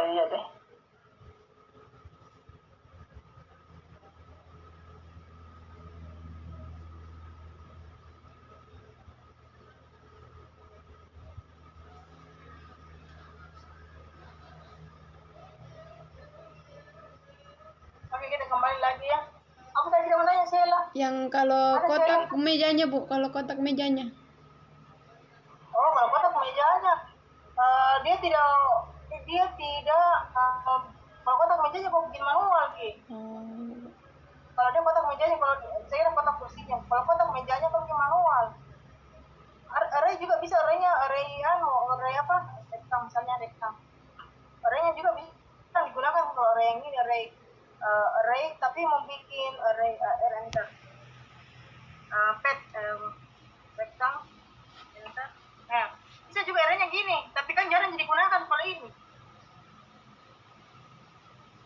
iya deh. Oke, kita kembali lagi ya. Aku tadi mau nanya Sheila. Yang kalau Ada kotak Sheila. mejanya, Bu, kalau kotak mejanya. Oh, kalau kotak mejanya, dia tidak kalau kotak mejanya kok bikin manual gitu. Oh. Kalau dia kotak mejanya, kalau saya kotak kursinya, kalau kotak mejanya kok bikin manual. Array juga bisa, array apa? Rektam, misalnya rektam. Arraynya juga bisa digunakan kalau array yang ini array tapi mau bikin array enter pet rektam enter. Nah, bisa juga arraynya gini, tapi kan jarang digunakan kalau ini.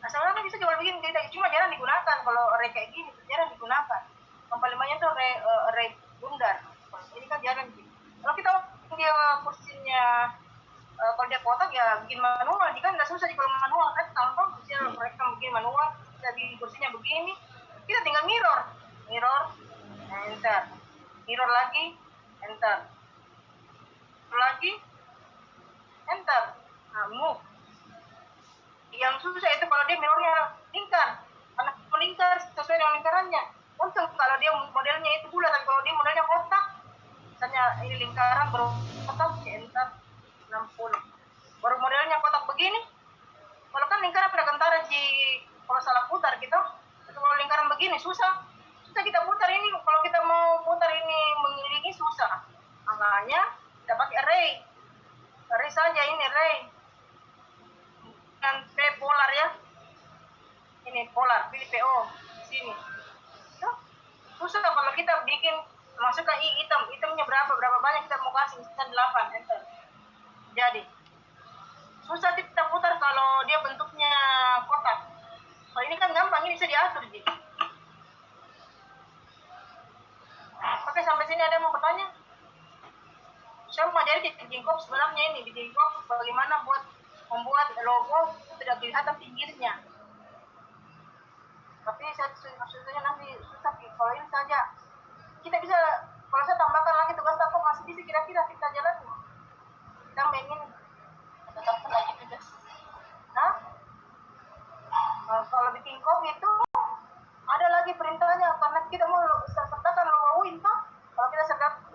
Nah, sebenarnya kan bisa juga bikin kita, cuma jarang digunakan kalau array kayak gini, jarang digunakan. Yang paling banyak tuh array bundar. Ini kan jarang gitu. Kalau kita dia kursinya kalau dia kotak ya bikin manual, jika nggak susah di kalau manual rektam kan bisa rektam bikin manual, kita bikin kursinya begini, kita tinggal mirror enter, mirror lagi enter, lagi enter, nah move. Yang susah itu kalau dia mirrornya lingkar, karena melingkar sesuai dengan lingkarannya. Untung kalau dia modelnya itu bulat, tapi kalau dia modelnya kotak, misalnya ini lingkaran berkotak, enter 60. Baru modelnya kotak begini, kalau kan lingkaran pada kentara kalau salah putar gitu, tapi kalau lingkaran begini susah kita putar ini, kalau kita mau putar ini mengelilingi susah, makanya kita pakai array saja, ini array dengan P polar ya, ini polar, pilih PO di sini. Tuh, susah kalau kita bikin masukkan hitamnya berapa banyak kita mau kasih, misalnya 8 enter, jadi susah kita putar kalau dia bentuknya kotak. Kalau ini kan gampang, ini bisa diatur jadi. Oke, sampai sini ada yang mau bertanya? Saya mau jadi di Jingkop sebenarnya ini, di Jingkop bagaimana membuat logo itu tidak kelihatan pinggirnya. Tapi saya nanti susah kalau ini saja. Kita bisa, kalau saya tambahkan lagi tugas aku masih bisa kira-kira kita jalan. Kita main ini. Tetap lagi tugas. Nah, kalau di Jingkop itu ada lagi perintahnya, karena kita mau sertakan logo UIN toh. Kalau kita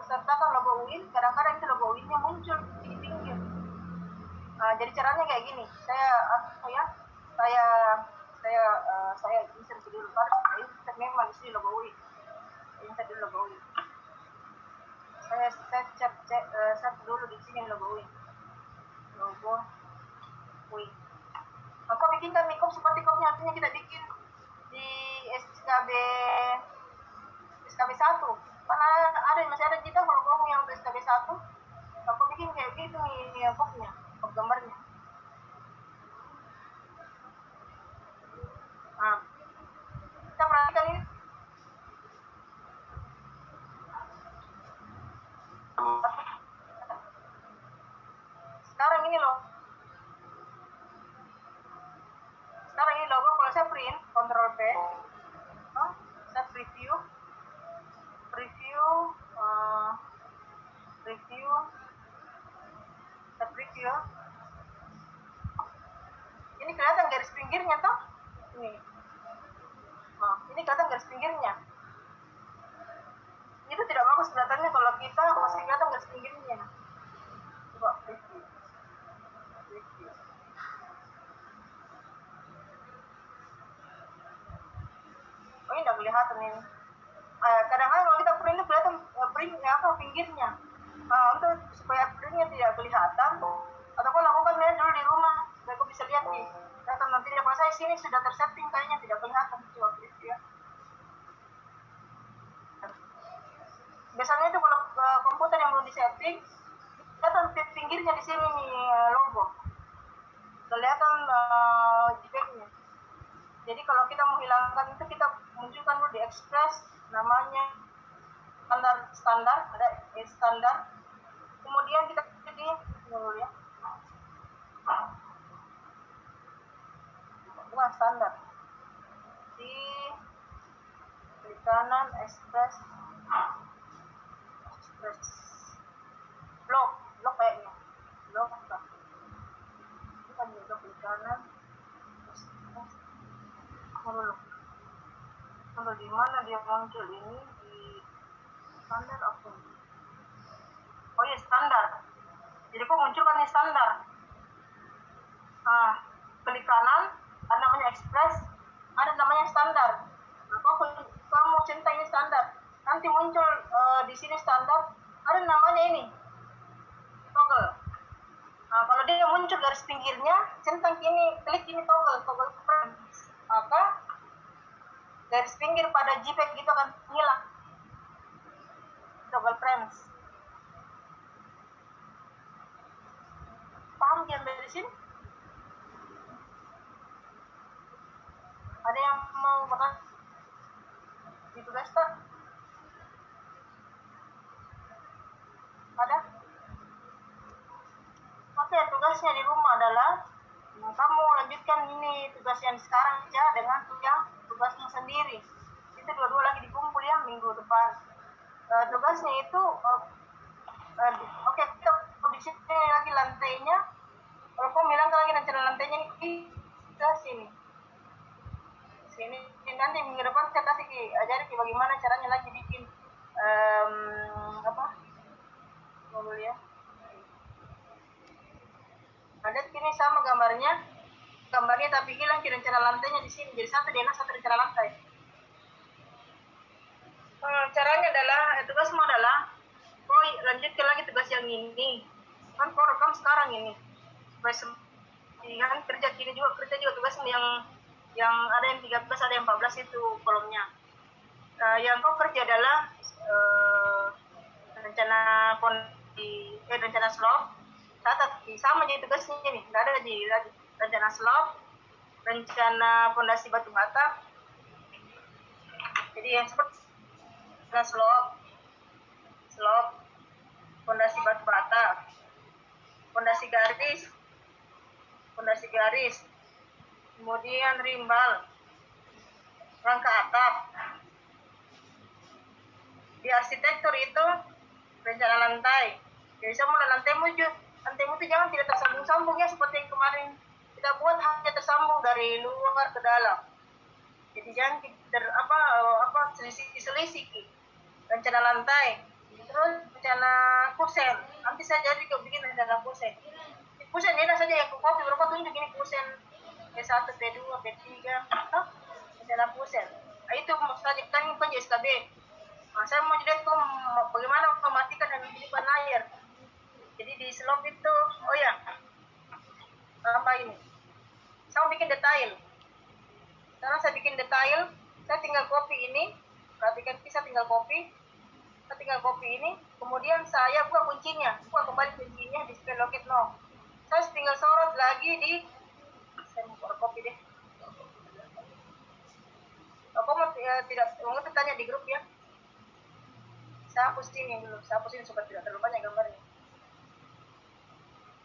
sertakan logo UIN, kadang-kadang itu logo UIN-nya muncul di pinggir. Jadi caranya kayak gini, saya insert dulu, baru insert memang isi logo UIN. Insert dulu logo UIN. Saya set dulu di sini logo UIN. Logo UIN. Aku bikinkan mikop seperti kopnya, artinya kita bikin di SKB 1 karena masih ada kita kalau kamu yang SKB 1 aku bikin kayak gitu nih kopnya, kop gambarnya. Nah, kita perhatikan ini sekarang ini logo kalau saya print Ctrl P, saya preview ini kelihatan garis pinggirnya toh, ini kelihatan garis pinggirnya, itu tidak bagus kelihatannya kalau kita masih kelihatan garis pinggirnya. Coba preview. Oh, ini tidak kelihatan ini. Kadang-kadang kalau kita print kelihatan pinggirnya. Untuk supaya printnya tidak kelihatan, atau kau lakukan dulu di rumah, supaya kau bisa lihat nih. Kelihatan nanti kalau saya sini sudah tersetting kayaknya tidak kelihatan. Coba print ya. Biasanya itu kalau komputer yang belum disetting, kelihatan pinggirnya di sini nih logo. Kelihatan JPEG-nya. Jadi kalau kita menghilangkan itu, kita munculkan dulu di Express, namanya standar, ada standar. Kemudian kita dulu ya. kan standar. Di klik kanan express blok kayaknya blok kan ini kan juga klik kanan kalau di mana dia muncul ini di standar apa? Oh iya standar. Jadi kok muncul kan ini standar. Klik kanan ada namanya express, ada namanya standar. Nah, kamu centang ini standar. Nanti muncul di sini standar, ada namanya ini toggle. Nah, kalau dia muncul garis pinggirnya, centang ini, klik ini toggle frame. Maka garis pinggir pada JPEG itu akan hilang. Toggle frames. Paham yang dari sini? Ada yang mau bertanya? Di tugas tak? Ada? Oke, tugasnya di rumah adalah kamu lanjutkan ini tugas yang sekarang aja dengan yang tugasmu sendiri. Itu dua-dua lagi dikumpul ya minggu depan. Tugasnya itu oke, kita di sini lagi lantainya. Kalau kamu bilang lagi rencana lantainya ini ke sini. Sini nanti minggu depan saya kasih ajari bagaimana caranya lagi bikin dulu ya. Ada kini sama gambarnya tapi hilang rencana lantainya di sini. Jadi satu DNA satu rencana lantai. Caranya adalah tugasmu adalah lanjutkan lagi tugas yang ini. Kan kau rekam sekarang ini. Kan kerja juga tugas yang ada yang 13 ada yang 14 itu kolomnya. Yang kau kerja adalah rencana slope. Sama jadi tugasnya nih, nggak ada lagi rencana slope, rencana fondasi batu bata. Jadi yang seperti slope, fondasi batu bata, fondasi garis, kemudian rimbal, rangka atap. Di arsitektur itu rencana lantai. Jadi semua lantaimu itu jangan tidak tersambung-sambung ya seperti yang kemarin kita buat, hanya tersambung dari luar ke dalam. Jadi jangan selisih rencana lantai. Terus rencana kusen. Nanti saya jadi bikin rencana kusen. Kusen ini saja yang copy berapa tunjuk ini kusen P1, P2, P3. Rencana kusen. Nah, itu maksudnya kan bukan SKB. Nah, saya mau jadi bagaimana mematikan dan menghidupkan layar. Jadi di slope itu, ini? Saya mau bikin detail. Sekarang saya bikin detail, saya tinggal copy ini. Perhatikan, saya tinggal copy ini. Kemudian saya buka kembali kuncinya di spell locket no. Saya tinggal sorot lagi saya mau copy deh. Kamu tidak mau tanya di grup ya. Saya hapus ini dulu, supaya tidak terlalu banyak gambarnya.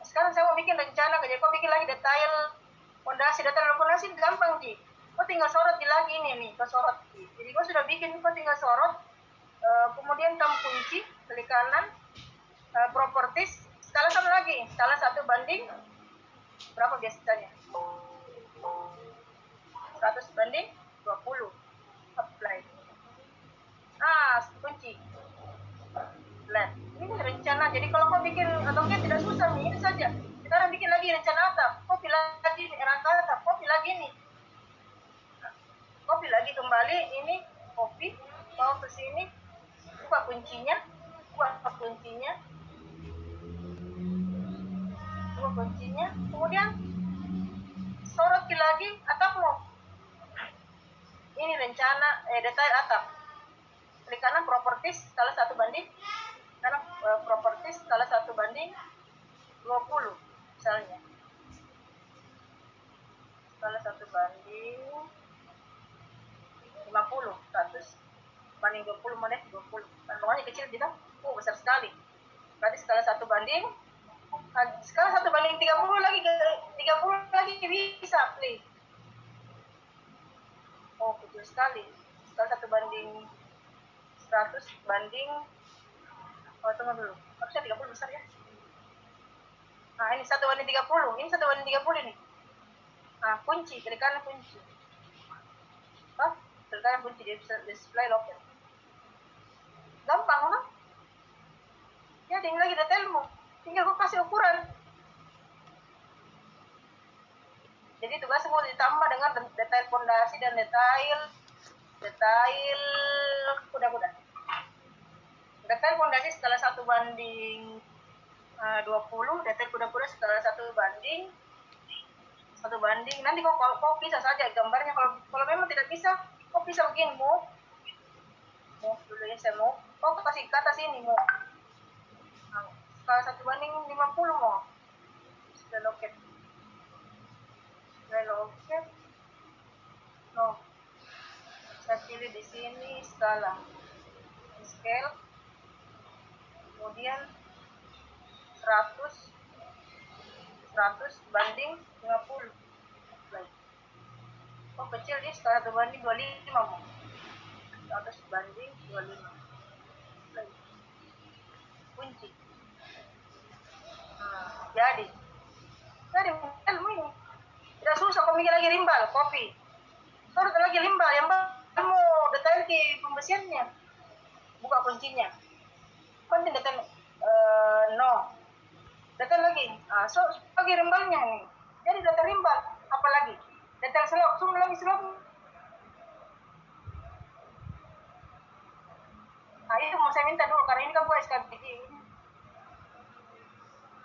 Sekarang saya mau bikin rencana, jadi kau bikin lagi detail fondasi gampang sih. Kau tinggal sorot lagi ini nih, kau sorot. Jadi kau sudah bikin, kau tinggal sorot. Kemudian kamu kunci, klik kanan, properties, skala sama lagi, skala 1 banding berapa biasanya? 100 banding 20. Apply. Kunci. Plan. Ini rencana. Jadi kalau kau bikin atoknya tidak susah nih, ini saja. Sekarang bikin lagi rencana atap. Copy lagi rangka atap. Copy lagi nih. Copy lagi kembali ini. Copy. Bawa ke sini. Buka kuncinya. Kemudian sorot lagi atapmu. Ini rencana detail atap. Klik kanan properties skala 1 banding. Properties skala 1 banding 20 misalnya. Skala 1 banding 50, 100 banding 20 mana 20. Kantongnya kecil gitu. Besar sekali. Berarti skala 1 banding 30 lagi bisa, please. kecil sekali. Skala 1:100 banding, oh tunggu dulu, harusnya 30 besar ya. Nah ini 1:30, ini 1:30 ini. Nah kunci, klik kanan kunci. Oh, klik kanan kunci display loket. Gampang kan? Ya tinggal lagi detailmu, tinggal kau kasih ukuran. Jadi tugasmu ditambah dengan detail fondasi dan detail kuda-kuda. Detail fondasi skala 1:20, detail kuda-kuda skala 1:1. Nanti kau bisa saja gambarnya. Kalau memang tidak bisa, kau bisa begini, move dulu ya, saya move. Kau kasih ke atas ini, move. Nah, skala 1:50 mau. Display loket. No. Saya pilih di sini skala. Scale. Kemudian 100 banding 50. Oh kecil di skala 1:25 mau. 100 banding 25. Kunci. Jadi ilmu ini tidak susah. Kau mikir lagi rimbal kopi. Kau udah lagi limbal yang kamu detail di pembersihannya. Buka kuncinya. Kunci detail no. Detail lagi. So lagi rimbalnya nih. Jadi detail rimbal. Apalagi detail selop. Semua lagi selop. Nah itu mau saya minta dulu karena ini kan gue SKBD.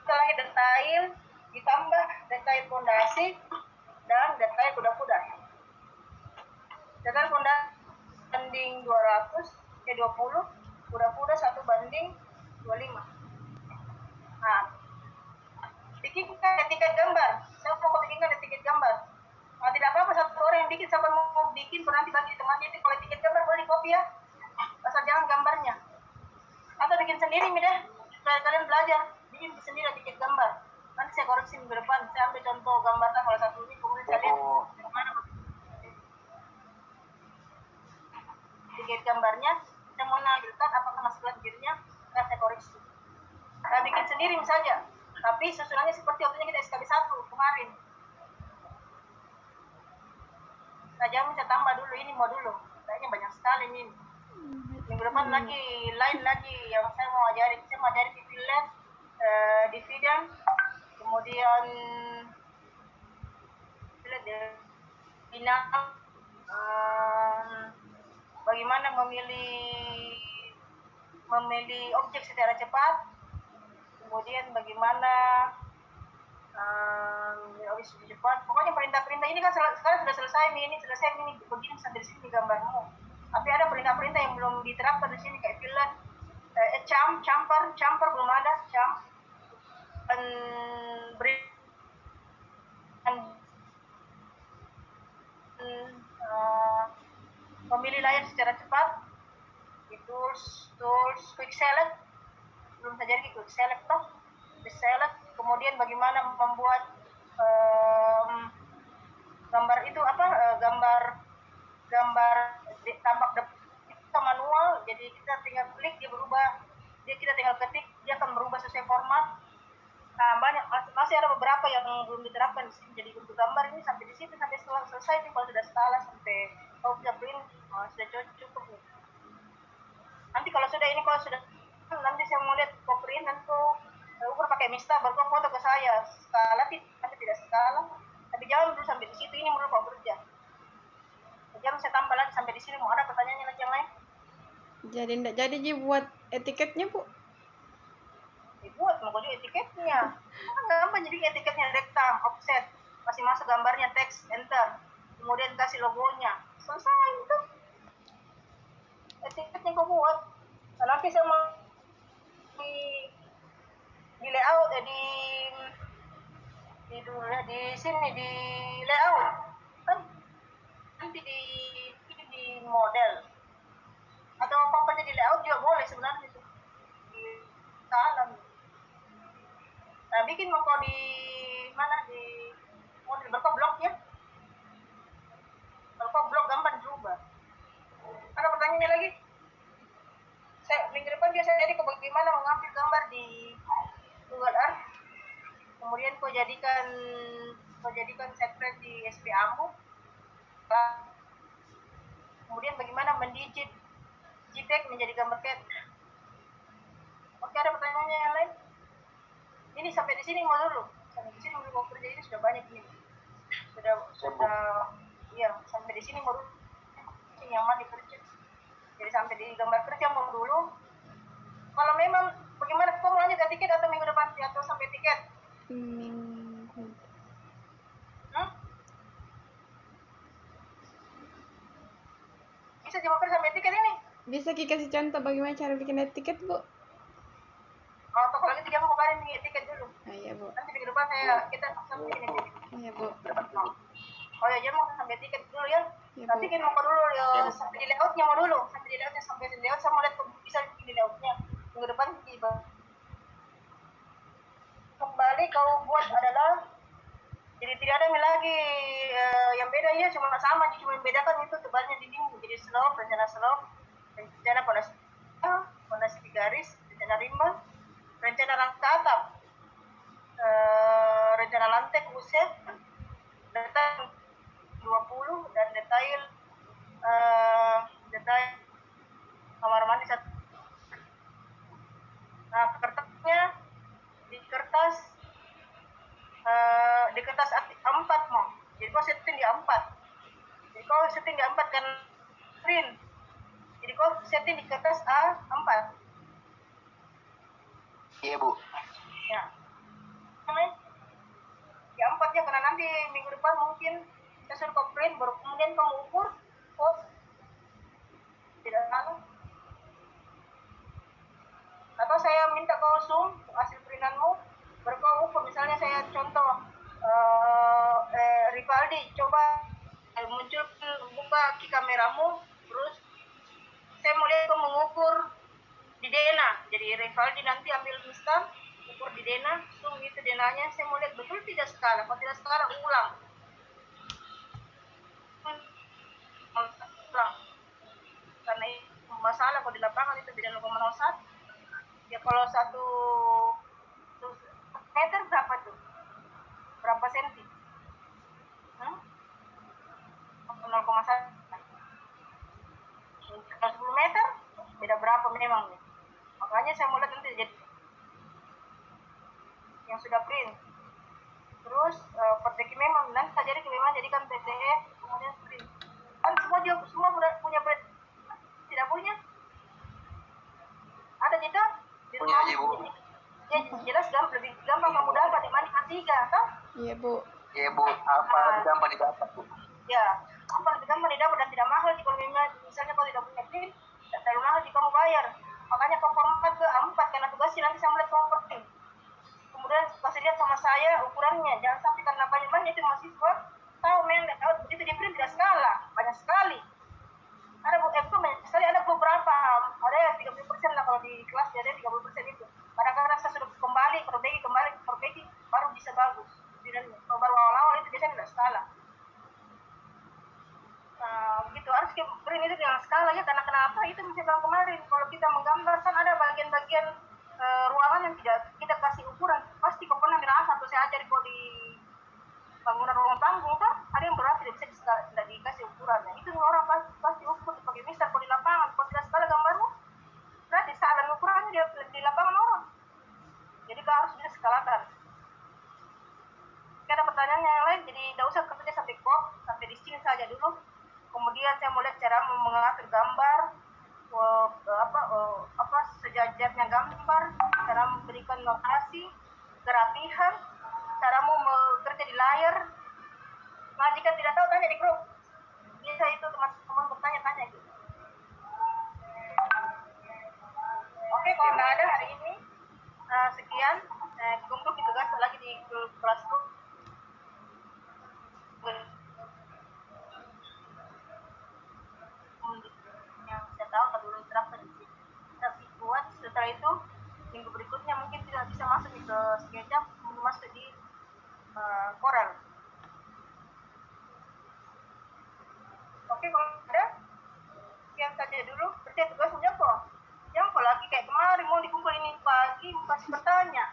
Kita lagi detail ditambah detail fondasi dan detail kuda-kuda. Detail fondasi banding 20, kuda-kuda 1:25. Nah, bikinkan etiket gambar. Saya mau bikinkan etiket gambar. Nah, tidak apa-apa satu orang yang bikin, siapa mau bikin nanti bagi temannya. Itu kalau etiket gambar boleh di copy ya, asal jangan gambarnya. Atau bikin sendiri nih deh, supaya kalian belajar bikin sendiri etiket gambar. Nanti saya koreksi minggu depan. Saya ambil contoh gambar tanggal 1 ini, kemudian saya lihat bagaimana etiket gambarnya. Saya mau nampilkan apakah masuk lampirnya, saya koreksi. Nah, bikin sendiri saja. Tapi susunannya seperti waktunya kita SKB 1 kemarin. Nah, jangan saya tambah dulu, ini mau dulu. Kayaknya banyak sekali nih. Minggu depan lain lagi yang saya mau ajari. Saya mau ajari pivot, dividend, kemudian bagaimana memilih objek secara cepat, kemudian bagaimana habis cepat. Pokoknya perintah-perintah ini kan sekarang sudah selesai nih, ini selesai ini begini sampai di sini gambarmu. Tapi ada perintah-perintah yang belum diterapkan di sini kayak fillet, camper belum ada, dan memilih layar secara cepat. Di tools quick select belum saja di quick select toh. Kemudian bagaimana membuat gambar itu gambar tampak kita manual, jadi kita tinggal klik dia berubah, kita tinggal ketik dia akan berubah sesuai format. Banyak masih ada beberapa yang belum diterapkan di sini. Jadi untuk gambar ini sampai di situ, sampai selesai nih. Kalau sudah skala sampai kau bisa print, sudah cukup nih. Nanti kalau sudah nanti saya mau lihat kau print, nanti ukur pakai Mista, baru kau foto ke saya. Skala tidak skala, tapi jangan dulu sampai di situ. Ini menurut kau kerja. Jangan saya tambah lagi sampai di sini. Mau ada pertanyaannya lagi yang lain? Jadi enggak jadi buat etiketnya, Bu. Dibuat mau juga etiketnya. Gampang jadi etiketnya rektam, offset, masih masuk gambarnya, teks, enter, kemudian kasih logonya, selesai itu. Etiketnya kau buat. Nah, nanti saya mau di layout di sini di layout kan, nanti di model atau apa di layout juga boleh sebenarnya itu di dalam. Nah, bikin mau di mana di model berapa blok ya, berapa blok gambar dirubah. mengambil gambar di Google Earth, kemudian kau jadikan separate di SPA-mu, kemudian bagaimana mendigit JPEG menjadi gambar CAD. Oke, ada pertanyaannya yang lain? Ini sampai di sini mau dulu. Sampai di sini mau kerja ini sudah banyak ini. Iya, sampai di sini mau dulu. Ini yang mana kerja. Jadi sampai di gambar kerja mau dulu. Kalau memang bagaimana kau mau lanjut tiket atau minggu depan atau sampai tiket? Bisa jawab sampai tiket ini? Bisa kasih contoh bagaimana cara bikin tiket, Bu? Kalau toko lagi jangan kabarin nih tiket dulu. Iya, Bu. Nanti minggu depan kita sampai ini. Iya, Bu. Oh ya, jangan sampai tiket dulu ya. Ya, nanti kita mau dulu ya, sampai di layoutnya mau dulu. Sampai di layoutnya, sampai di layout saya mau lihat bisa bikin di layoutnya. Minggu depan tiba. Kembali kau buat adalah jadi tidak ada lagi yang beda ya, cuma sama, cuma yang bedakan itu tebalnya dinding jadi slope, rencana pondasi 3 garis, rencana rimba, rencana rangka atap, rencana lantai kuset, detail 20 dan detail kamar mandi 1. Nah, kertasnya di kertas A4 mau. Jadi kau setting di A4. Jadi kau setting di A4 kan print. Jadi kau setting di kertas A4. Iya, Bu. Ya. Di A4 ya, karena nanti minggu depan mungkin kita suruh kau print, baru kemudian kamu ukur. Oh, tidak lalu. Atau saya minta kau zoom hasil printanmu, baru kau ukur. Misalnya saya contoh Rivaldi, coba muncul buka ki kameramu, terus saya mau lihat kau mengukur di Dena. Jadi Rivaldi nanti ambil instan, ukur di Dena, zoom itu Denanya, saya mau lihat betul tidak skala. Kalau tidak skala, ulang. Karena masalah kalau di lapangan itu beda 0,01. Ya kalau 1 meter berapa tuh? Berapa senti? 0,1. Kalau 10 meter beda berapa memang nih? Makanya saya mulai nanti jadi yang sudah print. Terus perbaiki memang nanti saya jadikan PDF kemudian print. Kan semua punya print. Tidak punya? Ada tidak? Di rumah. Ibu. Ya jelas lebih gampang kamu dapat dibanding A3, toh? Iya, Bu. Iya, Bu. Apa lebih gampang didapat, Bu? Ya, apa lebih gampang didapat dan tidak mahal kalau misalnya kau tidak punya print, tidak terlalu mahal jika kamu bayar. Makanya kau format ke A4 karena tugasnya nanti saya melihat kamu print. Kemudian kasih lihat sama saya ukurannya, jangan sampai karena banyak itu mahasiswa tahu memang tahu begitu di print tidak skala, banyak sekali. Ada banyak sekali, ada beberapa, ada yang 30% lah kalau di kelas ada 30% itu. Kadang-kadang saya sudah perbaiki, baru bisa bagus. Kalau baru awal-awal itu biasanya tidak skala. Begitu harus print itu dengan skala ya, karena kenapa itu bisa bilang kemarin kalau kita menggambar kan ada bagian-bagian ruangan yang tidak kita kasih ukuran. Pasti kau pernah merasa atau saya ajar kau di bangunan ruang panggung kan ada yang berat tidak dikasih ukuran. Nah, itu orang pasti ukur dipakai mister kalau di lapangan. Kalau tidak skala gambarmu berarti salah ukurannya di lapangan orang. Jadi kau harus bisa skalakan. Ada pertanyaan yang lain, jadi tidak usah kerja sampai di sini saja dulu. Kemudian saya mau lihat cara mengatur gambar, sejajarnya gambar, cara memberikan notasi, kerapihan, caramu bekerja di layar. Nah, jika tidak tahu tanya di grup. Bisa itu teman-teman bertanya-tanya gitu. Oke, kalau nggak ada hari ini, sekian. Kumpul kita gas lagi di kelasku. Yang saya tahu kalau dulu terapkan di sini. Tapi buat setelah itu minggu berikutnya mungkin tidak bisa masuk ke SketchUp, masuk di Corel. Oke, kalau ada sekian saja dulu. Kerja tugas menjangkau lagi kayak kemarin mau dikumpul ini pagi masih bertanya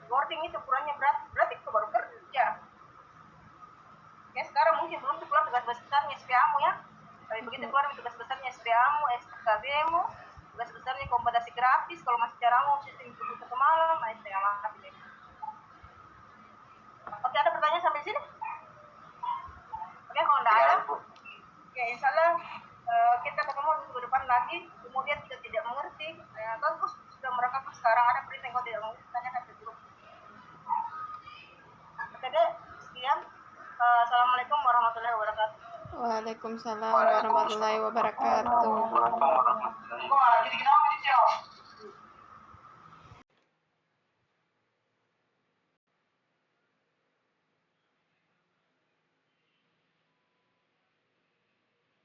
boarding itu ukurannya berarti itu baru kerja ya. Sekarang mungkin belum keluar tugas besarnya SPA-mu ya, tapi begitu keluar tugas besarnya SPA-mu, SKB-mu, tugas besarnya kompetensi grafis. Kalau masih caramu sistem komputer ke malam, setengah mati deh. Oke, ada pertanyaan sampai sini? Oke, kalau tidak ada, ya insya Allah kita ketemu minggu depan lagi. Kemudian kita tidak mengerti, atau sudah merekam sekarang ada berita yang kau tidak mengerti, tanyakan ke grup. Oke deh, sekian. Assalamualaikum warahmatullahi wabarakatuh. Waalaikumsalam warahmatullahi wabarakatuh. Waalaikumsalam warahmatullahi wabarakatuh.